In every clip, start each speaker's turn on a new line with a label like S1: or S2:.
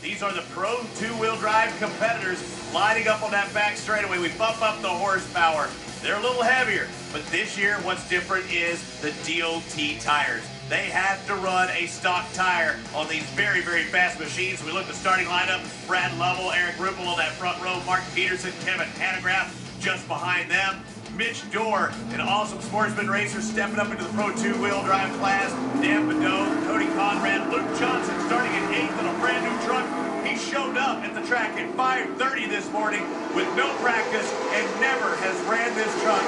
S1: These are the pro two-wheel drive competitors lining up on that back straightaway. We bump up the horsepower. They're a little heavier, but this year what's different is the DOT tires. They have to run a stock tire on these very, very fast machines. We look at the starting lineup: Brad Lovell, Eric Ruppel on that front row, Mark Peterson, Kevin Hanegraaff just behind them. Mitch Dorr, an awesome sportsman racer, stepping up into the pro two-wheel drive class. Dan Beddoe, Cody Conrad, Luke Johnson starting at 8th in a brand new truck. He showed up at the track at 5:30 this morning with no practice and never has ran this truck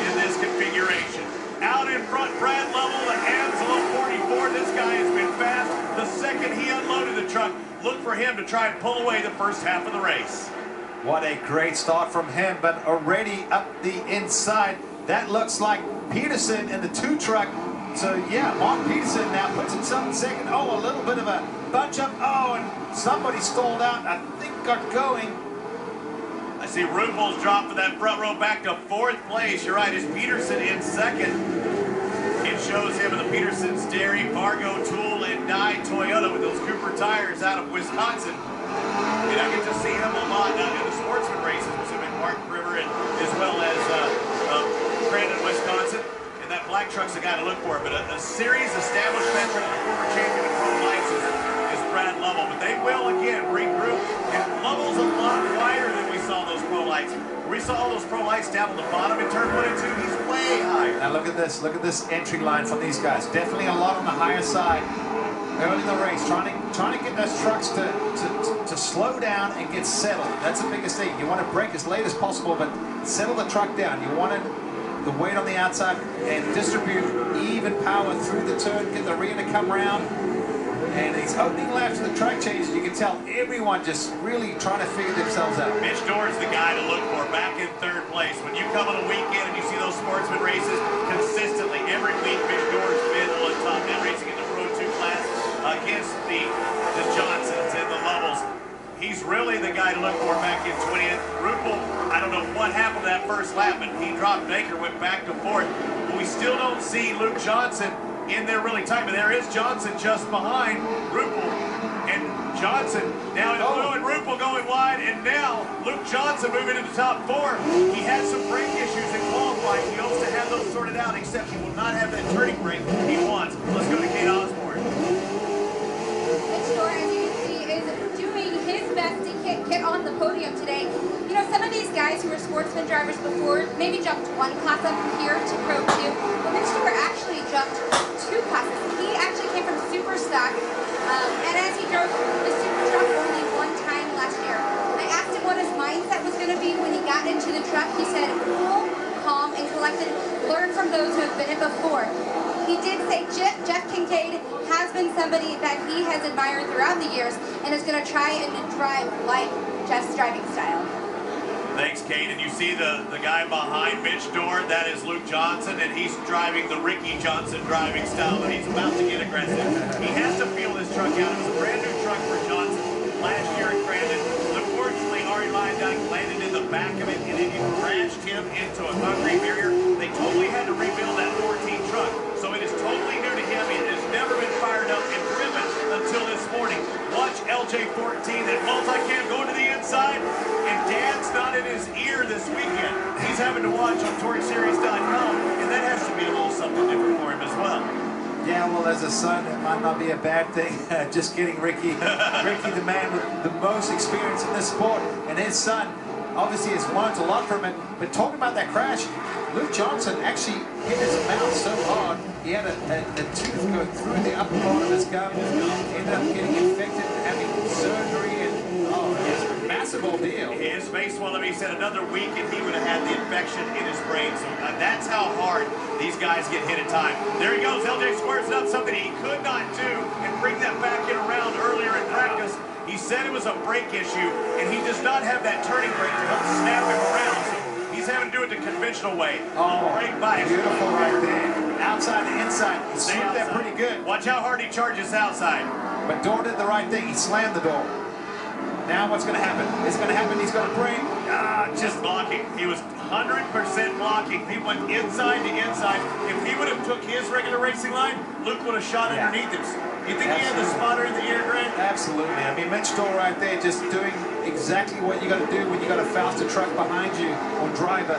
S1: in this configuration. Out in front, Brad Lovell, the Anselo 44. This guy has been fast. The second he unloaded the truck, look for him to try and pull away the first half of the race.
S2: What a great start from him, but already up the inside. That looks like Peterson in the 2 truck. So yeah, Mark Peterson now puts himself in second. Oh, a little bit of a bunch up. Oh, and somebody stalled out, I think got going.
S1: I see Ruppel's dropped for that front row back to 4th place. You're right, it's Peterson in second. It shows him in the Peterson's Dairy, Fargo Tool and Die Toyota with those Cooper tires out of Wisconsin. And I get to see him a lot in the sportsman races, which have been Mark River and as well as Crandon, Wisconsin. And that black truck's the guy to look for. But a series established veteran and a former champion of Pro Lights is Brad Lovell. But they will again regroup. And Lovell's a lot wider than we saw those Pro Lights. We saw all those Pro Lights down on the bottom in turn 1 and 2. He's way higher.
S2: Now look at this entry line from these guys. Definitely a lot on the higher side. Early in the race, trying to get those trucks to slow down and get settled. That's the biggest thing. You want to brake as late as possible, but settle the truck down. You want the weight on the outside and distribute even power through the turn, get the rear to come around. And these opening laps of the track changes, you can tell everyone just really trying to figure themselves out.
S1: Mitch Dorr is the guy to look for back in 3rd place. When you come on a weekend and you see those sportsman races consistently, every week Mitch Dorr's been on top. Now racing in the Pro 2 class against the Johnsons and the Lovells. He's really the guy to look for back in 20th. Ruppel, I don't know what happened to that first lap, but he dropped Baker, went back to 4th. But we still don't see Luke Johnson in there really tight, but there is Johnson just behind Ruppel. And Johnson now in the blue, and Ruppel going wide, and now Luke Johnson moving into top 4. He had some brake issues in qualifying. He hopes to have those sorted out, except he will not have that turning brake he wants. Let's go to Kate Osborne.
S3: Mitch Dorr, as you can see, is doing his best to get on the podium today. You know, some of these guys who were sportsman drivers before maybe jumped 1 class up here to Pro 2, but Mitch Dorr actually jumped 2 classes. He actually came from Super Stock, and as he drove the Super Truck only 1 time last year, I asked him what his mindset was going to be when he got into the truck. He said, cool, calm, and collected, learn from those who have been it before. He did say Jeff Kincaid has been somebody that he has admired throughout the years and is going to try and drive like Jeff's driving style.
S1: Thanks, Kate. And you see the guy behind Mitch Dorr, that is Luke Johnson, and he's driving the Ricky Johnson driving style, but he's about to get aggressive. He has to feel this truck out. It was a brand new truck for Johnson last year at Crandon. Unfortunately, Ari Lydunk landed in the back of it, and it crashed him into a concrete barrier. They totally had to rebuild that 14 truck, so it is totally new to him. It has never been fired up and driven until this morning. Watch LJ14, that multi-cam going to the inside, and Dan's not in his ear this weekend. He's having to watch on TorcSeries.com, and that has to be a little something different for him as well.
S2: Yeah, well, as a son, it might not be a bad thing. Just kidding, Ricky. Ricky, the man with the most experience in this sport, and his son obviously has learned a lot from it. But talking about that crash, Luke Johnson actually hit his mouth so hard, he had a tooth go through the upper part of his gum, ended up getting infected and having surgery, and it's a massive ordeal.
S1: His face swelled. He said another week and he would have had the infection in his brain. So that's how hard these guys get hit at time. There he goes. LJ squares it up, something he could not do, and bring that back in around earlier in practice. He said it was a brake issue, and he does not have that turning brake to help snap him around. So he's having to do it the conventional way. Brake bias.
S2: Beautiful right there. Outside to inside. He slammed that pretty good.
S1: Watch how hard he charges outside.
S2: But Dorr did the right thing. He slammed the door. Now what's going to happen? It's going to happen. He's going to brake.
S1: Just blocking. He was 100% blocking. He went inside to inside. If he would have took his regular racing line, Luke would have shot underneath him. You think he had the spotter in the ear, Grant?
S2: Absolutely. I mean, Mitch Dorr right there just doing exactly what you got to do when you got a faster truck behind you or driver,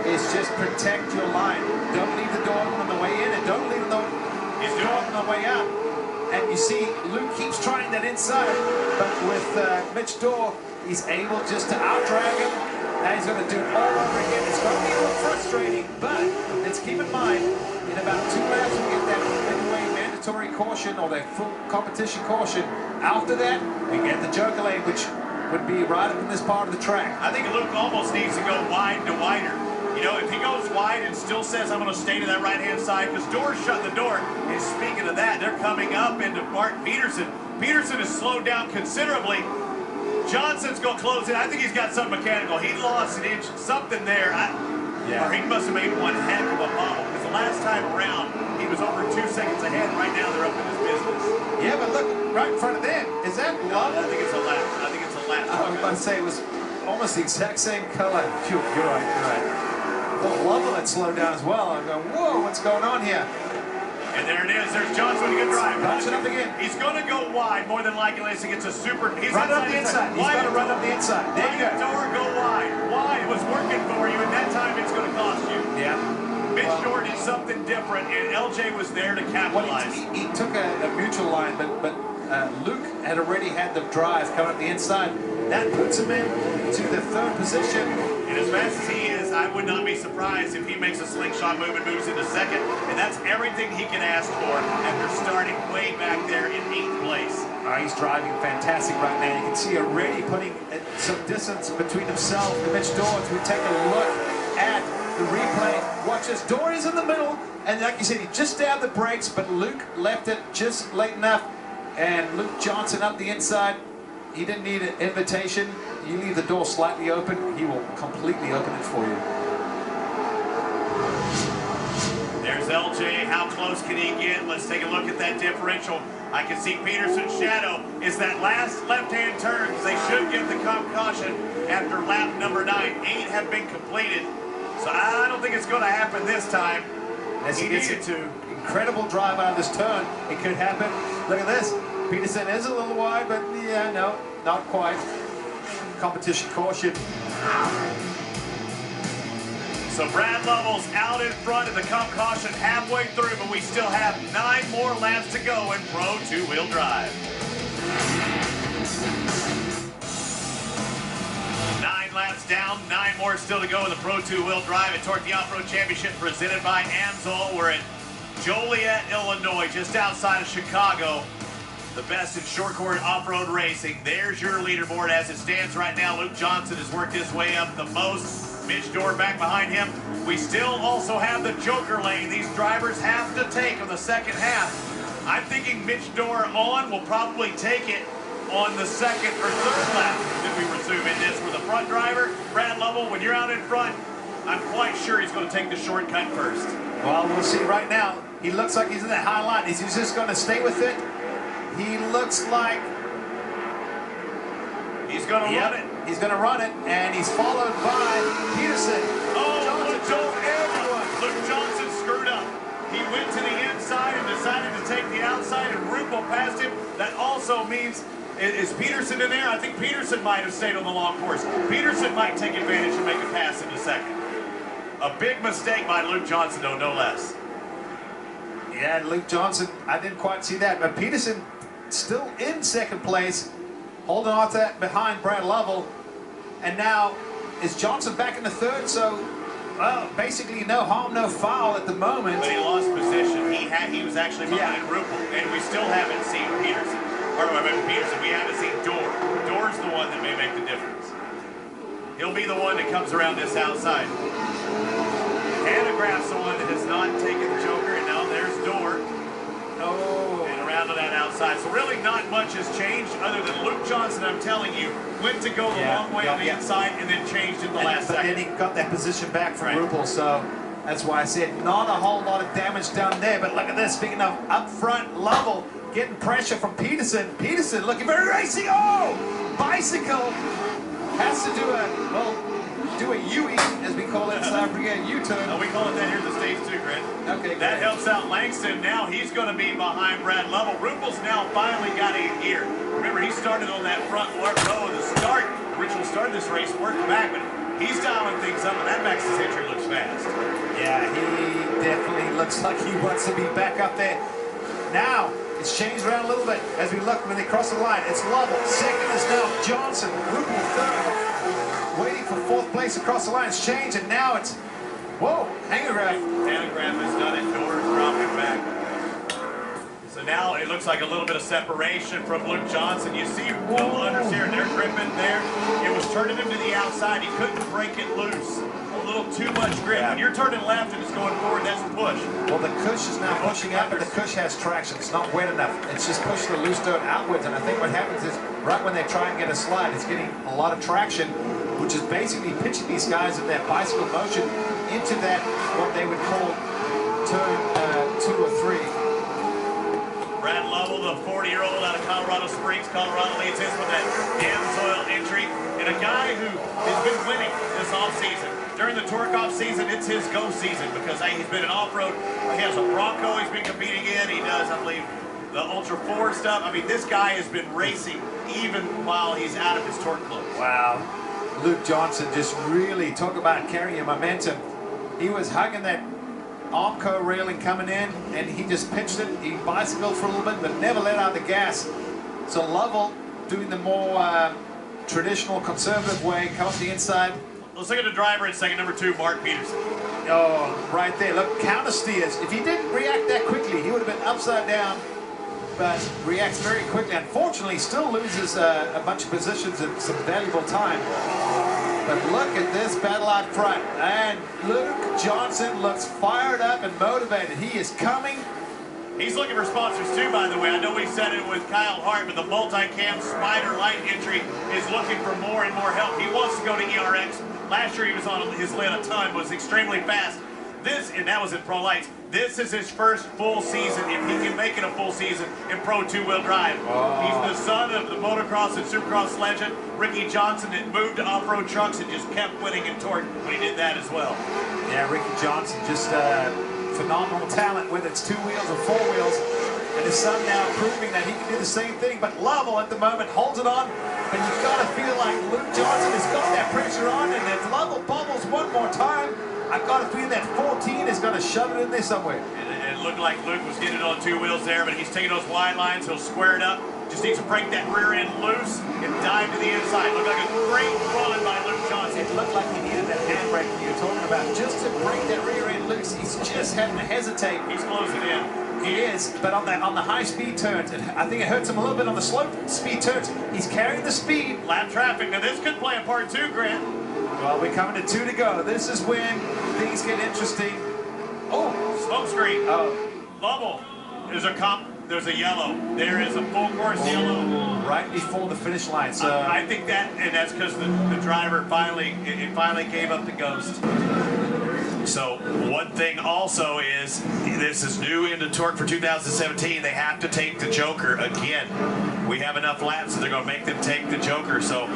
S2: is just protect your line. Don't leave the door on the way in and don't leave the door on the way out. And you see Luke keeps trying that inside, but with Mitch Dorr, he's able just to out-drag him. Now he's going to do it all over again. It's going to be a little frustrating, but let's keep in mind, in about 2 laps we get that midway mandatory caution or that full competition caution. After that, we get the joker lane, which would be right up in this part of the track.
S1: I think Luke almost needs to go wide to wider. You know, if he goes wide and still says, I'm going to stay to that right-hand side, because Dorr's shut the door. And speaking of that, they're coming up into Martin Peterson. Peterson has slowed down considerably. Johnson's going to close it. I think he's got something mechanical. He lost an inch, something there. Or he must have made one heck of a bobble, because the last time around, he was over 2 seconds ahead. Right now, they're up in his business.
S2: Yeah, but look, right in front of them. Is that Lovell?
S1: I think it's a lap. I think it's a lap.
S2: I was about to say, it was almost the exact same color. You're right, you're right. Well, Lovell had slowed down as well. I'm going, whoa, what's going on here?
S1: And there it is. There's Johnson with a good drive.
S2: Punching up again.
S1: He's going to go wide more than likely unless he gets a super. He's
S2: run up the inside. He's got to run up the inside. There you go.
S1: Dorr, go wide. Wide. It was working for you, and that time it's going to cost you.
S2: Yeah.
S1: Mitch Dorr did something different, and LJ was there to capitalize.
S2: Well, he took a mutual line, but Luke had already had the drive coming up the inside. That puts him into the third position.
S1: And as fast as he is, I would not be surprised if he makes a slingshot move and moves into second. And that's everything he can ask for after starting way back there in 8th place.
S2: He's driving fantastic right now. You can see already putting some distance between himself and Mitch Dorr. As we take a look at the replay, watch this. Dorr is in the middle, and like you said, he just stabbed the brakes, but Luke left it just late enough. And Luke Johnson up the inside. He didn't need an invitation. You leave the door slightly open, he will completely open it for you.
S1: There's LJ. How close can he get? Let's take a look at that differential. I can see Peterson's shadow is that last left-hand turn, because they should get the caution after lap number 9. 8 have been completed. So I don't think it's going to happen this time.
S2: As he gets into incredible drive out of this turn, it could happen. Look at this. Peterson is a little wide, but yeah, no, not quite. Competition caution.
S1: So Brad Lovell's out in front of the comp caution halfway through, but we still have 9 more laps to go in Pro 2-wheel drive. 9 laps down, 9 more still to go in the Pro 2-wheel drive at Torc the Off-Road Championship presented by Amsoil. We're in Joliet, Illinois, just outside of Chicago. The best in short-course off-road racing. There's your leaderboard as it stands right now. Luke Johnson has worked his way up the most. Mitch Dorr back behind him. We still also have the joker lane these drivers have to take on the second half. I'm thinking Mitch Dorr will probably take it on the second or third lap that we resume in this. For the front driver, Brad Lovell, when you're out in front, I'm quite sure he's going to take the shortcut first.
S2: Well, we'll see right now. He looks like he's in that high line. Is he just going to stay with it? He looks like
S1: he's going to run it.
S2: He's going to run it, and he's followed by Peterson.
S1: Luke Johnson screwed up. He went to the inside and decided to take the outside, and Rupel passed him. That also means, is Peterson in there? I think Peterson might have stayed on the long course. Peterson might take advantage and make a pass in a second. A big mistake by Luke Johnson, though, no less.
S2: Yeah, Luke Johnson, I didn't quite see that, but Peterson still in second place, holding on to that behind Brad Lovell. And now is Johnson back in the third, so well, basically no harm, no foul at the moment.
S1: But he lost position. He was actually behind Rupel, and we still haven't seen Peterson. Or I mean Peterson, we haven't seen Dorr. Dorr's the one that may make the difference. He'll be the one that comes around this outside. Hanograph's the one that has not taken the joker, and now there's Dorr.
S2: Oh.
S1: And around to that outside. So really not much has changed other than Luke Johnson, I'm telling you, went to go the long way on the inside and then changed in the last second.
S2: But then he got that position back from Rupel, so that's why I said not a whole lot of damage done there. But look at this, speaking of up front, Lovell getting pressure from Peterson. Peterson looking very racing. Oh! Bicycle has to do a U-E, as we call it in South Africa, a U-turn.
S1: We call it that here in the States too, Grant.
S2: Okay,
S1: that helps out Langston. Now he's going to be behind Brad Lovell. Ruppel's now finally got a gear. Remember, he started on that front row at the start. The original start of this race, worked back, but he's dialing things up, and that Max's entry looks fast.
S2: Yeah, he definitely looks like he wants to be back up there. Now, it's changed around a little bit as we look when they cross the line. It's Lovell. Second is now Johnson. Ruppel third. Waiting for fourth place across the line. It's changed, and now it's, whoa, Hanegraaff.
S1: Hanegraaff has done it. Doors dropping back. So now it looks like a little bit of separation from Luke Johnson. You see the understeer, they're gripping there. It was turning him to the outside. He couldn't break it loose. A little too much grip.
S2: Yeah.
S1: When you're turning left and it's going forward, that's a push.
S2: Well, the cush is now pushing out, but the cush has traction. It's not wet enough. It's just pushing the loose dirt outwards, and I think what happens is right when they try and get a slide, it's getting a lot of traction, which is basically pitching these guys in that bicycle motion into that, what they would call turn 2 or 3.
S1: Brad Lovell, the 40-year-old out of Colorado Springs, Colorado, leads his with that Amsoil entry. And a guy who has been winning this offseason. During the Torc offseason, it's his go season because he's been an off-road. He has a Bronco he's been competing in. He does, I believe, the Ultra 4 stuff. I mean, this guy has been racing even while he's out of his Torc clothes.
S2: Wow. Luke Johnson just really, talk about carrying momentum. He was hugging that Armco railing coming in, and he just pitched it. He bicycled for a little bit, but never let out the gas. So Lovell doing the more traditional, conservative way, comes the inside.
S1: Let's look at the driver in second, number 2, Mark Peterson.
S2: Oh, right there. Look, counter steers. If he didn't react that quickly, he would have been upside down, but reacts very quickly. Unfortunately, still loses a bunch of positions and some valuable time. But look at this battle out front. And Luke Johnson looks fired up and motivated. He is coming.
S1: He's looking for sponsors too, by the way. I know we said it with Kyle Hart, but the multi-cam Spider light entry is looking for more and more help. He wants to go to ERX. Last year he was on his lid a ton, was extremely fast. This, and that was in Pro Lights, this is his first full season, if he can make it a full season, in Pro 2-wheel drive.
S2: Oh.
S1: He's the son of the motocross and supercross legend, Ricky Johnson, that moved to off-road trucks and just kept winning in Torc when he did that as well.
S2: Yeah, Ricky Johnson, just phenomenal talent, whether it's 2 wheels or 4 wheels. And his son now proving that he can do the same thing. But Lovell at the moment holds it on. But you've got to feel like Luke Johnson has got that pressure on. And if Lovell bubbles one more time, I've got to feel that 14 is going to shove it in there somewhere.
S1: And it looked like Luke was getting it on 2 wheels there, but he's taking those wide lines. He'll square it up. Just needs to break that rear end loose and dive to the inside. Looked like a great run by Luke Johnson.
S2: It looked like he needed that handbrake you were talking about. Just to break that rear end loose, he's just having to hesitate.
S1: He's closing in.
S2: He is, but on the high speed turns, I think it hurts him a little bit on the slow speed turns. He's carrying the speed.
S1: Lap traffic. Now this could play a part too, Grant.
S2: Well, we're coming to 2 to go. This is when things get interesting.
S1: Oh, smoke screen.
S2: Oh,
S1: Lovell. There's a yellow. There is a full course yellow.
S2: Right before the finish line. So
S1: I think that's because the driver finally gave up the ghost. So one thing also is, this is new into Torc for 2017. They have to take the Joker again. We have enough laps, so they're going to make them take the Joker. So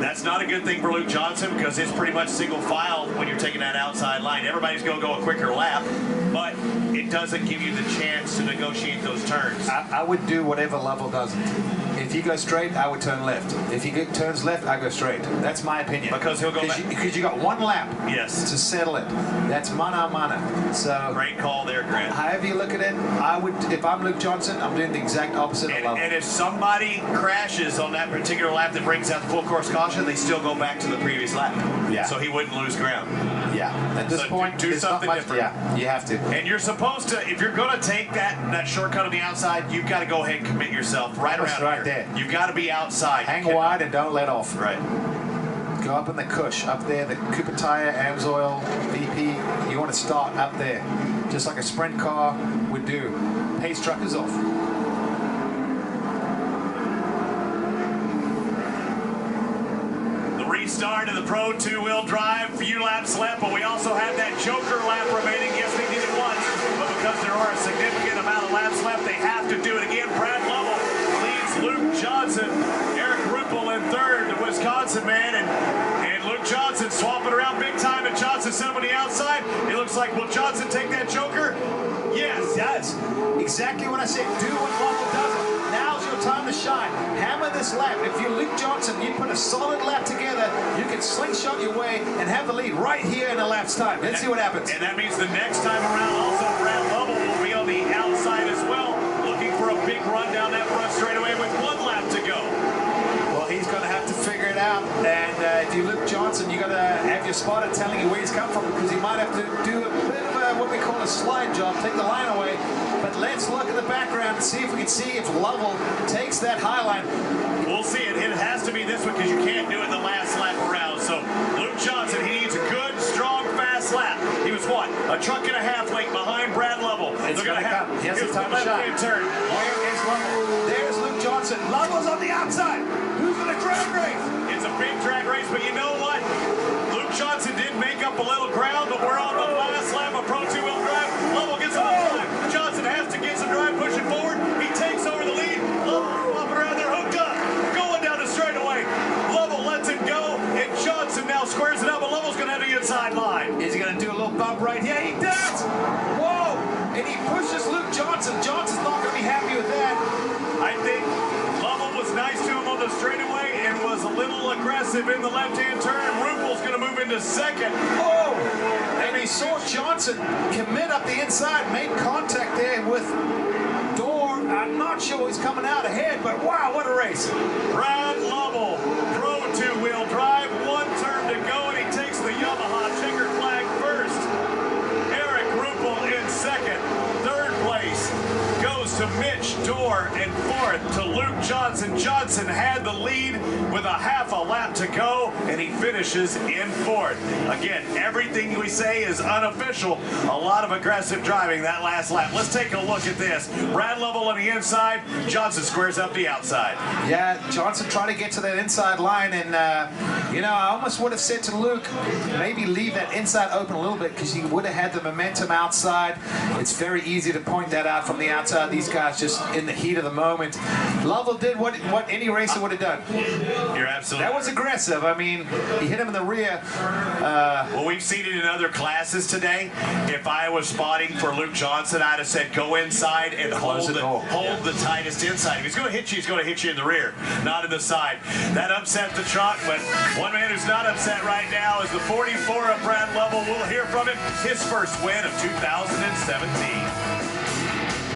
S1: that's not a good thing for Luke Johnson because it's pretty much single file when you're taking that outside line. Everybody's going to go a quicker lap, but it doesn't give you the chance to negotiate those turns.
S2: I would do whatever Lovell doesn't. If he goes straight, I would turn left. If he turns left, I go straight. That's my opinion.
S1: Because he'll go back.
S2: Because you got 1 lap
S1: Yes.
S2: to settle it. That's mano a mano. So
S1: Great call there, Grant.
S2: however you look at it, I would, if I'm Luke Johnson, I'm doing the exact opposite of Lovell.
S1: And if somebody crashes on that particular lap that brings out the full course caution, they still go back to the previous lap.
S2: Yeah.
S1: So he wouldn't lose ground.
S2: Yeah. At this
S1: So
S2: point,
S1: do
S2: there's not
S1: something
S2: much.
S1: different.
S2: Yeah, you have to.
S1: And you're supposed to, if you're going to take that shortcut on the outside, you've got to go ahead and commit yourself right
S2: That's
S1: around
S2: right
S1: here.
S2: there.
S1: You've got to be outside.
S2: Hang wide and don't let off.
S1: Right.
S2: Go up in the cush, up there, the Cooper Tire, Amsoil, VP. You want to start up there, just like a sprint car would do. Pace truck is off.
S1: The restart of the Pro 2-wheel drive, few laps left, but we also have that Joker lap remaining. Yes, they did it once, but because there are a significant amount of laps left, they have to do it again. Brad Lovell leads Luke Johnson. Eric Ruppel in third, the Wisconsin Johnson, man, and Luke Johnson swapping around big time, and Johnson set him on the outside. It looks like, will Johnson take that Joker? Yes.
S2: He does. Exactly what I said. Do what Lovell does. Now's your time to shine. Hammer this lap. If you're Luke Johnson, you put a solid lap together, you can slingshot your way and have the lead right here in a lap's time. Let's see what happens.
S1: And that means the next time around, also Brad Lovell will be on the outside as well, looking for a big run down that front straightaway with 1 lap to go.
S2: Well, he's going to have to figure it out. And if you Luke Johnson, you got to have your spotter telling you where he's come from, because he might have to do a bit of what we call a slide job, take the line away. But let's look at the background and see if we can see if Lovell takes that high line.
S1: We'll see it. It has to be this one because you can't do it the last lap around. So Luke Johnson, he needs a good, strong, fast lap. He was what? A truck and a half length behind Brad Lovell.
S2: It's going to come. He has the time to shine.
S1: Turn.
S2: Where is Lovell? There's Luke Johnson. Lovell's on the outside. Who's going to drag race?
S1: It's a big drag race, but you know what? Luke Johnson did make up a little ground, but we're on the last lap of Pro 2-wheel drive. Lovell gets on the drive. Johnson has to get some drive pushing forward. He takes over the lead. Lovell flopping around there, hooked up, going down the straightaway. Lovell lets him go, and Johnson now squares it up, but Lovell's going to have the inside line.
S2: Is he going to do a little bump right here? He does! Whoa! And he pushes Luke Johnson. Johnson's not going to be happy with that.
S1: I think Lovell was nice to him on the straightaway and was a little aggressive in the left-hand turn. Rupel's going to move into second.
S2: Oh! And he saw Johnson commit up the inside, made contact there with Door. I'm not sure he's coming out ahead, but wow, what a race.
S1: Brad Lovell, Pro 2-wheel drive, 1 turn to go, and he takes the Yamaha checker flag first. Eric Rupel in second. 3rd place goes to Mitch Door, and 4th to Luke Johnson. Johnson had the lead with a half a lap to go, and he finishes in 4th. Again, everything we say is unofficial. A lot of aggressive driving that last lap. Let's take a look at this. Brad Lovell on the inside. Johnson squares up the outside.
S2: Yeah, Johnson trying to get to that inside line, and you know, I almost would have said to Luke, maybe leave that inside open a little bit, because he would have had the momentum outside. It's very easy to point that out from the outside. These guys just in the heat of the moment. Lovell did what any racer would have done.
S1: You're absolutely.
S2: That was aggressive. I mean, he hit him in the rear.
S1: Well, we've seen it in other classes today. If I was spotting for Luke Johnson, I'd have said go inside and hold the tightest inside. If he's going to hit you, he's going to hit you in the rear, not in the side. That upset the truck, but one man who's not upset right now is the 44 of Brad Lovell. We'll hear from him. His first win of 2017.